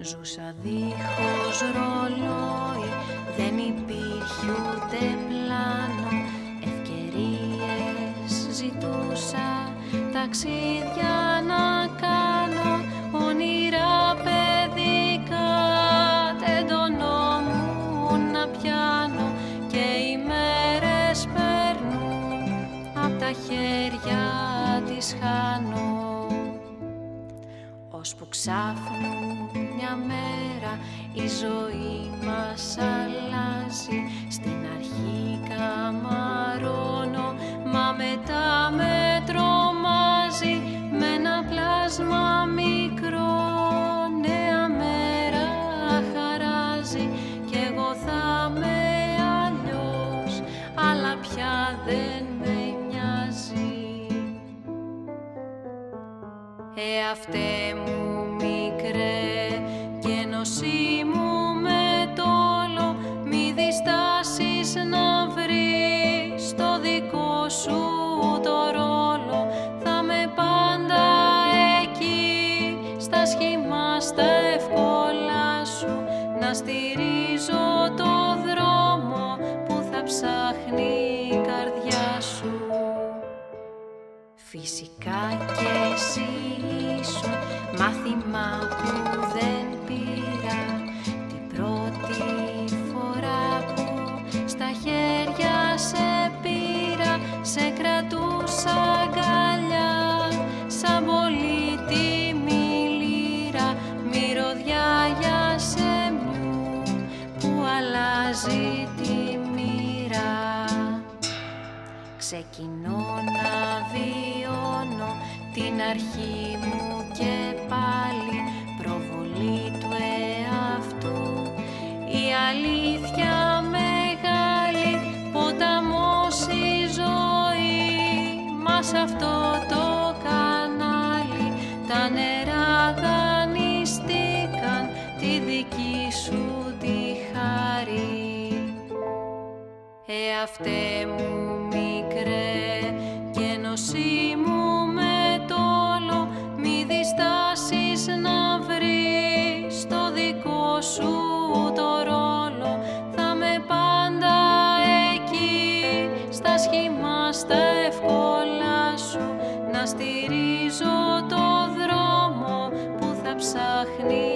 Ζούσα δίχως ρολόι, δεν υπήρχε ούτε πλάνο. Ευκαιρίες ζητούσα, ταξίδια να κάνω, όνειρα παιδικά τεντωνόμουν να πιάνω και οι μέρες παίρνουν απ' τα χέρια τις χάνω. Ώσπου ξάφνου μια μέρα η ζωή μας αλλάζει. Στην αρχή καμαρώνω, μα μετά με τρομάζει. Με ένα πλάσμα μικρό νέα μέρα χαράζει. Κι εγώ θα με αλλιώς, αλλά πια δεν με νοιάζει. Εαυτέ μου μικρέ και νοσή μου με τόλο, μη διστάσεις να βρεις το δικό σου το ρόλο. Θα με πάντα εκεί, στα σχήμα, στα εύκολα σου, να στηρίζω το δρόμο που θα ψάχνει η καρδιά σου. Φυσικά και εσύ ήσουν μάθημα που δεν πήρα την πρώτη φορά που στα χέρια σε πήρα. Σε κρατούσα αγκαλιά σαν πολύτιμη λύρα, μυρωδιά για σεμιού που αλλάζει τη μοίρα. Ξεκινώ να βιώνω την αρχή μου και πάλι, προβολή του εαυτού, η αλήθεια μεγάλη, ποταμός η ζωή μας αυτό το κανάλι. Τα νερά δανειστήκαν τη δική σου τη χάρη. Εαυτέ μου μικρέ και νοσή μου με τόλο, μη διστάσεις να βρεις το δικό σου το ρόλο. Θα με πάντα εκεί, στα σχήμα, στα εύκολα σου, να στηρίζω το δρόμο που θα ψάχνει